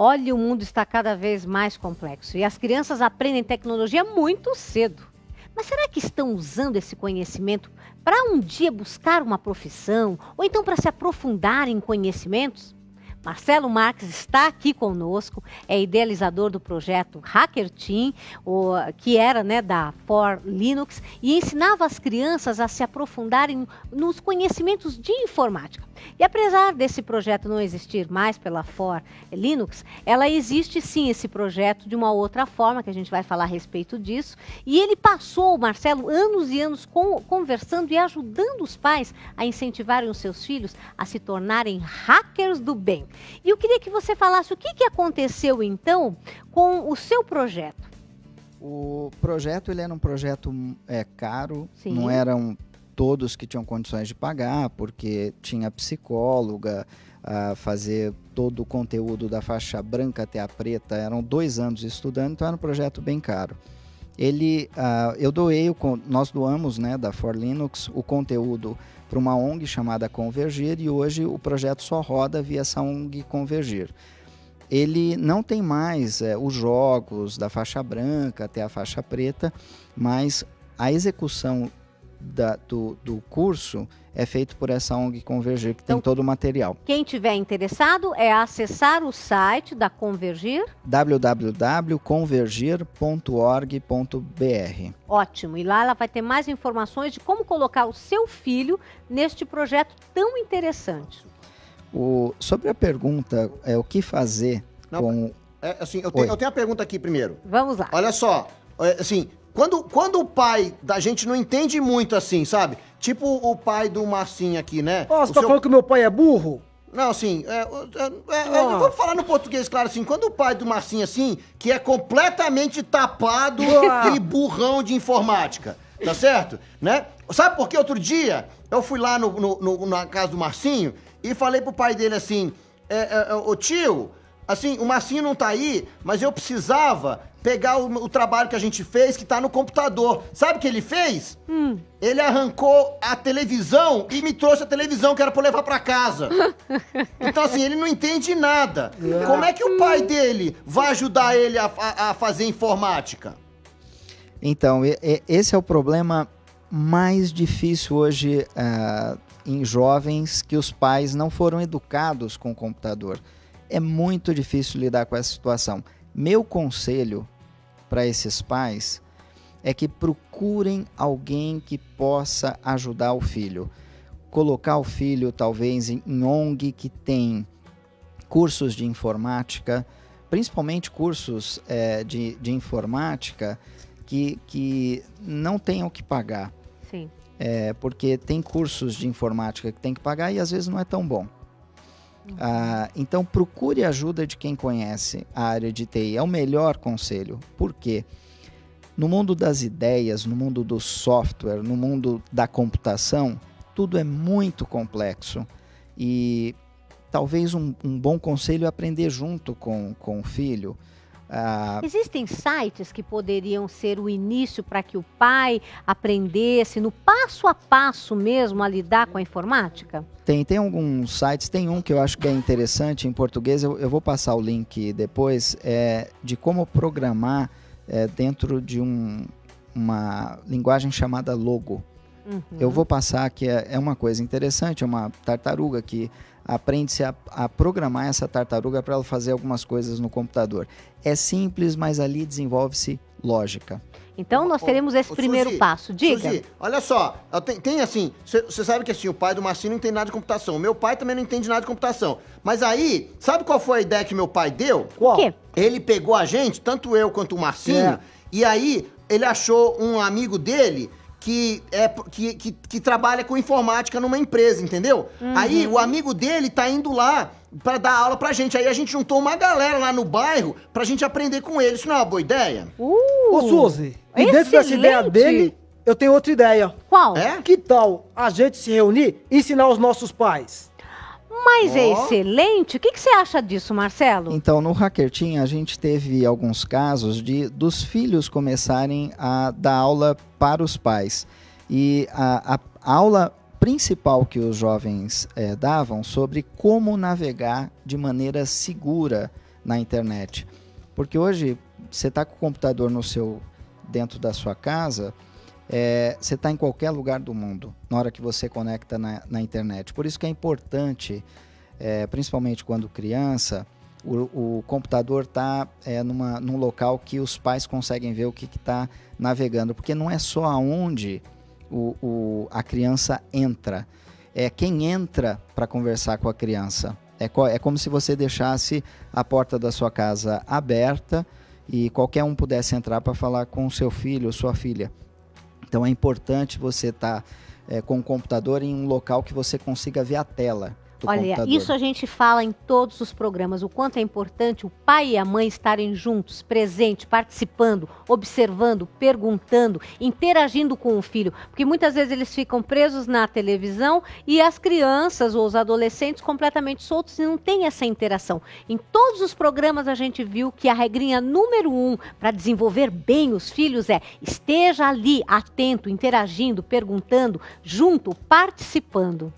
Olha, o mundo está cada vez mais complexo e as crianças aprendem tecnologia muito cedo. Mas será que estão usando esse conhecimento para um dia buscar uma profissão ou então para se aprofundar em conhecimentos? Marcelo Marques está aqui conosco, é idealizador do projeto Hacker Team, que era da For Linux, e ensinava as crianças a se aprofundarem nos conhecimentos de informática. E apesar desse projeto não existir mais pela For Linux, ela existe sim, esse projeto, de uma outra forma, que a gente vai falar a respeito disso. E ele passou, Marcelo, anos e anos conversando e ajudando os pais a incentivarem os seus filhos a se tornarem hackers do bem. E eu queria que você falasse o que aconteceu então com o seu projeto. O projeto ele era um projeto caro, Sim. Não eram todos que tinham condições de pagar, porque tinha psicóloga, fazer todo o conteúdo da faixa branca até a preta, eram 2 anos estudando, então era um projeto bem caro. Eu doei, nós doamos, da For Linux, o conteúdo para uma ONG chamada Convergir, e hoje o projeto só roda via essa ONG Convergir. Ele não tem mais os jogos da faixa branca até a faixa preta, mas a execução do curso é feito por essa ONG Convergir, que tem todo o material. Quem tiver interessado é acessar o site da Convergir. www.convergir.org.br. Ótimo, e lá ela vai ter mais informações de como colocar o seu filho neste projeto tão interessante. Sobre a pergunta, o que fazer com... eu tenho uma pergunta aqui primeiro. Vamos lá. Olha só, assim... Quando o pai da gente não entende muito assim, sabe? Tipo o pai do Marcinho aqui, né? Você tá falando que o meu pai é burro? Não, assim, vamos falar no português, claro, assim, quando o pai do Marcinho, assim, que é completamente tapado e burrão de informática, tá certo? Né? Sabe por que outro dia eu fui lá na casa do Marcinho e falei pro pai dele assim, ô tio, assim, o Marcinho não tá aí, mas eu precisava pegar o trabalho que a gente fez, que tá no computador. Sabe o que ele fez? Ele arrancou a televisão e me trouxe a televisão que era pra eu levar pra casa. Então, assim, ele não entende nada. Como é que o pai dele vai ajudar ele a fazer informática? Então, esse é o problema mais difícil hoje em jovens, que os pais não foram educados com o computador. É muito difícil lidar com essa situação. Meu conselho para esses pais é que procurem alguém que possa ajudar o filho. Colocar o filho, talvez, em ONG que tem cursos de informática, principalmente cursos de informática que não tenham que pagar. Sim. Porque tem cursos de informática que tem que pagar e às vezes não é tão bom. Então procure ajuda de quem conhece a área de TI, é o melhor conselho. Por quê? No mundo das ideias, no mundo do software, no mundo da computação, tudo é muito complexo e talvez um bom conselho é aprender junto com o filho. Existem sites que poderiam ser o início para que o pai aprendesse no passo a passo mesmo a lidar com a informática? Tem alguns sites, tem um que eu acho que é interessante em português, eu vou passar o link depois, de como programar dentro de uma linguagem chamada Logo. Uhum. Eu vou passar que é uma coisa interessante, é uma tartaruga que aprende-se a programar essa tartaruga para ela fazer algumas coisas no computador. É simples, mas ali desenvolve-se lógica. Então nós teremos esse primeiro passo. Diga. Suzy, olha só, tem assim, você sabe que assim, o pai do Marcinho não entende nada de computação. Meu pai também não entende nada de computação. Mas aí, sabe qual foi a ideia que meu pai deu? Qual? O quê? Ele pegou a gente, tanto eu quanto o Marcinho, e aí ele achou um amigo dele que trabalha com informática numa empresa, entendeu? Uhum. Aí o amigo dele tá indo lá pra dar aula pra gente. Aí a gente juntou uma galera lá no bairro pra gente aprender com ele. Isso não é uma boa ideia? Ô, Suzy, e dentro dessa ideia dele, eu tenho outra ideia. Qual? Que tal a gente se reunir e ensinar os nossos pais? Mas é excelente. O que você acha disso, Marcelo? Então, no Hacker Team, a gente teve alguns casos dos filhos começarem a dar aula para os pais. E a aula principal que os jovens davam sobre como navegar de maneira segura na internet. Porque hoje, você está com o computador dentro da sua casa, você está em qualquer lugar do mundo, na hora que você conecta na internet. Por isso que é importante, principalmente quando criança, o computador está num local que os pais conseguem ver o que está navegando. Porque não é só aonde a criança entra, é quem entra para conversar com a criança. É como se você deixasse a porta da sua casa aberta e qualquer um pudesse entrar para falar com o seu filho ou sua filha. Então é importante você estar com o computador em um local que você consiga ver a tela do computador. Olha, isso a gente fala em todos os programas, o quanto é importante o pai e a mãe estarem juntos, presentes, participando, observando, perguntando, interagindo com o filho. Porque muitas vezes eles ficam presos na televisão e as crianças ou os adolescentes completamente soltos e não tem essa interação. Em todos os programas a gente viu que a regrinha número 1 para desenvolver bem os filhos é esteja ali, atento, interagindo, perguntando, junto, participando.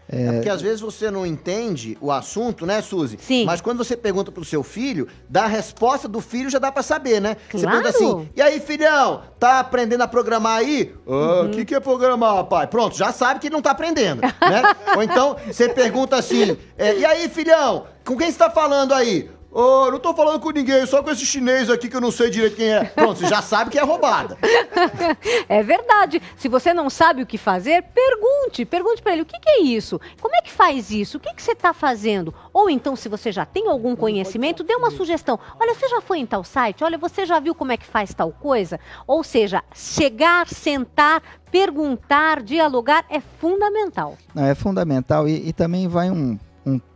Porque às vezes você não entende o assunto, né, Suzy? Sim. Mas quando você pergunta pro seu filho, da resposta do filho já dá pra saber, né? Claro. Você pergunta assim, e aí, filhão, tá aprendendo a programar aí? O que é programar, pai? Pronto, já sabe que ele não tá aprendendo, né? Ou então, você pergunta assim, e aí, filhão, com quem você tá falando aí? Oh, não tô falando com ninguém, só com esse chinês aqui que eu não sei direito quem é. Pronto, você já sabe que é roubada. É verdade. Se você não sabe o que fazer, pergunte para ele, o que é isso? Como é que faz isso? O que você está fazendo? Ou então, se você já tem algum conhecimento, dê uma sugestão. Olha, você já foi em tal site? Olha, você já viu como é que faz tal coisa? Ou seja, chegar, sentar, perguntar, dialogar é fundamental. Não, é fundamental e também vai um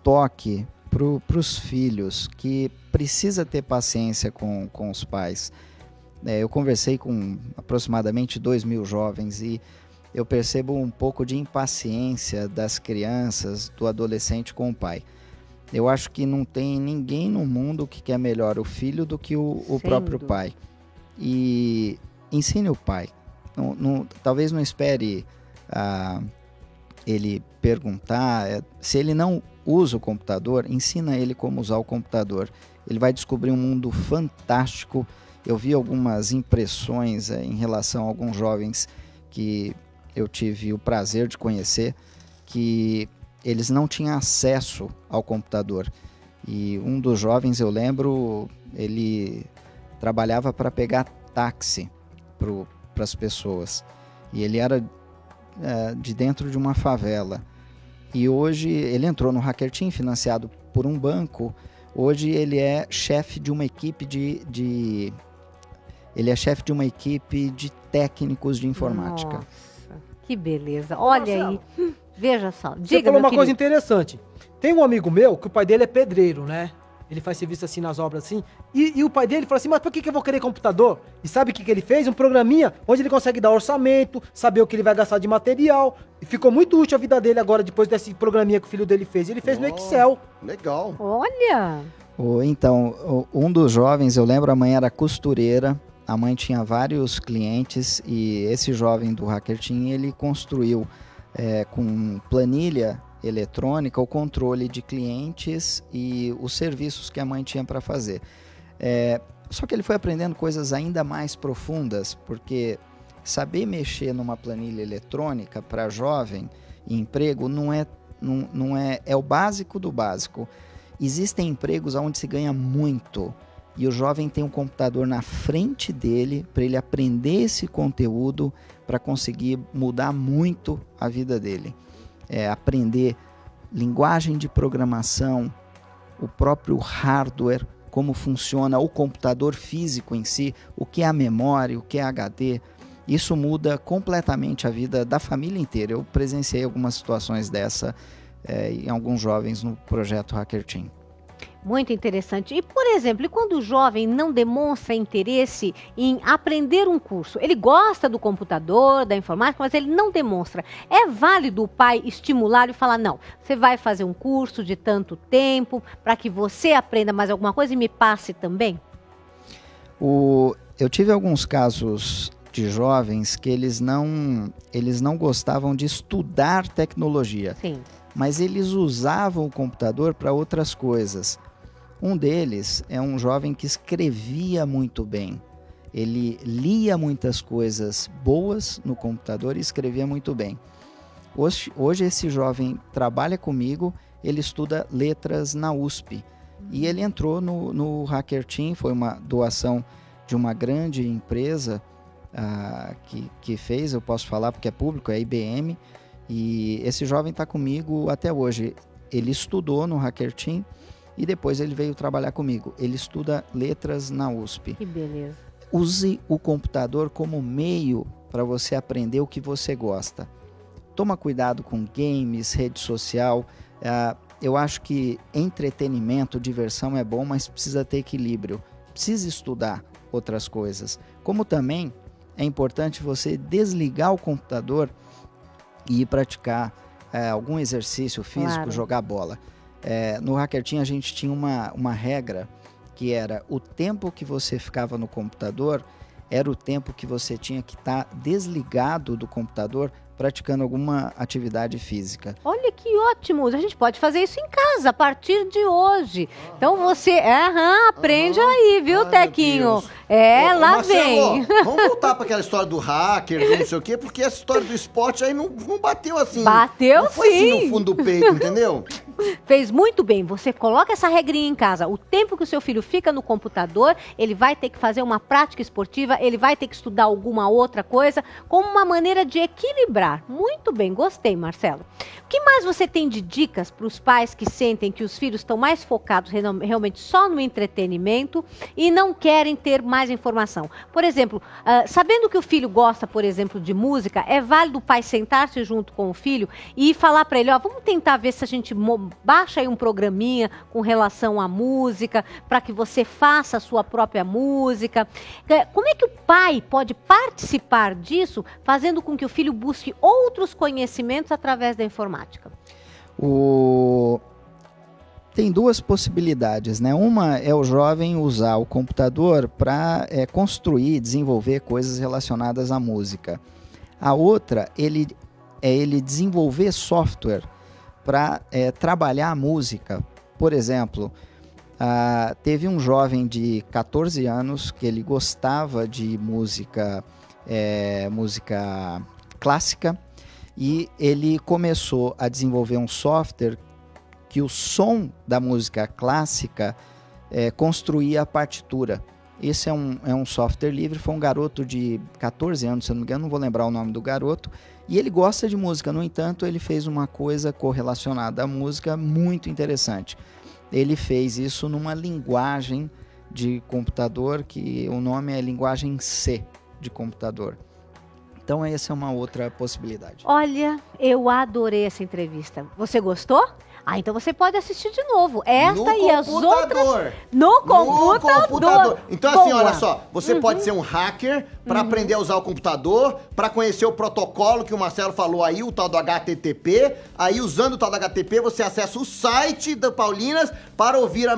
toque para os filhos, que precisa ter paciência com os pais. Eu conversei com aproximadamente 2.000 jovens e eu percebo um pouco de impaciência das crianças, do adolescente com o pai. Eu acho que não tem ninguém no mundo que quer melhor o filho do que o próprio pai. E ensine o pai. Talvez não espere ele perguntar. Se ele não usa o computador, ensina ele como usar o computador. Ele vai descobrir um mundo fantástico. Eu vi algumas impressões em relação a alguns jovens que eu tive o prazer de conhecer, que eles não tinham acesso ao computador. E um dos jovens, eu lembro, ele trabalhava para pegar táxi para as pessoas. E ele era de dentro de uma favela. E hoje ele entrou no Hacker Team, financiado por um banco. Hoje ele é chefe de uma equipe ele é chefe de uma equipe de técnicos de informática. Nossa, que beleza. Olha aí. Veja só. Diga, você falou meu uma coisa querido. interessante. Tem um amigo meu que o pai dele é pedreiro, né? Ele faz serviço assim nas obras assim. E o pai dele falou assim, mas por que eu vou querer computador? E sabe o que ele fez? Um programinha onde ele consegue dar orçamento, saber o que ele vai gastar de material. E ficou muito útil a vida dele agora, depois desse programinha que o filho dele fez. Ele fez no Excel. Legal. Olha. Então, um dos jovens, eu lembro, a mãe era costureira. A mãe tinha vários clientes e esse jovem do Hacker Team, ele construiu com planilha eletrônica o controle de clientes e os serviços que a mãe tinha para fazer. Só que ele foi aprendendo coisas ainda mais profundas, porque saber mexer numa planilha eletrônica para jovem e emprego não é o básico do básico. Existem empregos onde se ganha muito e o jovem tem um computador na frente dele para ele aprender esse conteúdo para conseguir mudar muito a vida dele. Aprender linguagem de programação, o próprio hardware, como funciona o computador físico em si, o que é a memória, o que é HD. Isso muda completamente a vida da família inteira. Eu presenciei algumas situações dessa em alguns jovens no projeto Hacker Team. Muito interessante. E, por exemplo, quando o jovem não demonstra interesse em aprender um curso, ele gosta do computador, da informática, mas ele não demonstra. É válido o pai estimular e falar, não, você vai fazer um curso de tanto tempo para que você aprenda mais alguma coisa e me passe também? Eu tive alguns casos de jovens que eles não gostavam de estudar tecnologia. Sim. Mas eles usavam o computador para outras coisas. Um deles é um jovem que escrevia muito bem. Ele lia muitas coisas boas no computador e escrevia muito bem. Hoje esse jovem trabalha comigo, ele estuda letras na USP. E ele entrou no Hacker Team, foi uma doação de uma grande empresa que fez, eu posso falar porque é público, é a IBM. E esse jovem está comigo até hoje. Ele estudou no Hacker Team e depois ele veio trabalhar comigo. Ele estuda letras na USP. Que beleza. Use o computador como meio para você aprender o que você gosta. Toma cuidado com games, rede social. Eu acho que entretenimento, diversão é bom, mas precisa ter equilíbrio. Precisa estudar outras coisas. Como também é importante você desligar o computador e ir praticar algum exercício físico, Claro. jogar bola. No Hacker Team a gente tinha uma regra que era o tempo que você ficava no computador era o tempo que você tinha que estar desligado do computador praticando alguma atividade física. Olha que ótimo! A gente pode fazer isso em casa a partir de hoje. Então você aprende aí, viu, Ai, Tequinho? meu Deus. Ô, Lá Marcelo, vem. Vamos voltar para aquela história do hacker, do não sei o quê, porque essa história do esporte aí não bateu assim. Bateu não foi sim. assim no fundo do peito, entendeu? Fez muito bem. Você coloca essa regrinha em casa. O tempo que o seu filho fica no computador, ele vai ter que fazer uma prática esportiva, ele vai ter que estudar alguma outra coisa, como uma maneira de equilibrar. Muito bem, gostei, Marcelo. O que mais você tem de dicas para os pais que sentem que os filhos estão mais focados realmente só no entretenimento e não querem ter mais informação? Por exemplo, sabendo que o filho gosta, por exemplo, de música, é válido o pai sentar-se junto com o filho e falar para ele, vamos tentar ver se a gente baixa aí um programinha com relação à música, para que você faça a sua própria música. Como é que o pai pode participar disso, fazendo com que o filho busque outros conhecimentos através da informática? Tem duas possibilidades, né? Uma é o jovem usar o computador para construir, desenvolver coisas relacionadas à música. A outra é ele desenvolver software para trabalhar a música. Por exemplo, teve um jovem de 14 anos que ele gostava de música clássica e ele começou a desenvolver um software que o som da música clássica construía a partitura. Esse é um software livre, foi um garoto de 14 anos, se eu não me engano, não vou lembrar o nome do garoto, e ele gosta de música, no entanto, ele fez uma coisa correlacionada à música muito interessante. Ele fez isso numa linguagem de computador, que o nome é linguagem C de computador. Então essa é uma outra possibilidade. Olha, eu adorei essa entrevista. Você gostou? Então você pode assistir de novo. Esta e as outras no computador. Então assim, olha só, você pode ser um hacker para aprender a usar o computador, para conhecer o protocolo que o Marcelo falou aí, o tal do HTTP. Aí usando o tal do HTTP, você acessa o site da Paulinas para ouvir a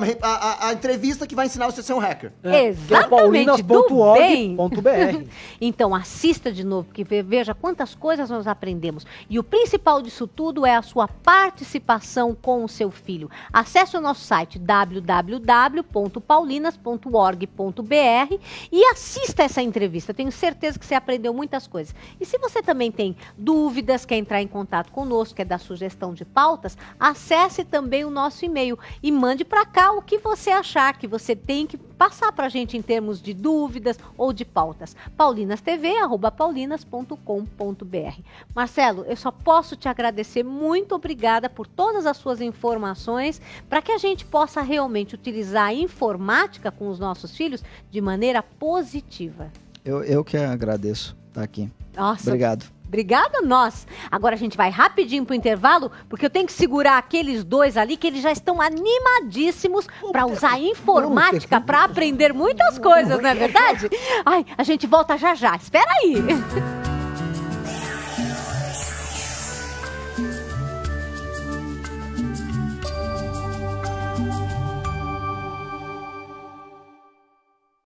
entrevista que vai ensinar você a ser um hacker. Exatamente, paulinas.org.br. Então assista de novo, porque veja quantas coisas nós aprendemos. E o principal disso tudo é a sua participação com o seu filho. Acesse o nosso site www.paulinas.org.br e assista essa entrevista. Tenho certeza que você aprendeu muitas coisas. E se você também tem dúvidas, quer entrar em contato conosco, quer dar sugestão de pautas, acesse também o nosso e-mail e mande para cá o que você achar que você tem que passar para a gente em termos de dúvidas ou de pautas. paulinastv@paulinas.com.br. Marcelo, eu só posso te agradecer. Muito obrigada por todas as suas informações para que a gente possa realmente utilizar a informática com os nossos filhos de maneira positiva. Eu que agradeço estar aqui. Nossa, obrigado. Obrigada a nós. Agora a gente vai rapidinho pro intervalo, porque eu tenho que segurar aqueles dois ali que eles já estão animadíssimos para usar a informática para aprender muitas coisas, não é verdade? A gente volta já já. Espera aí.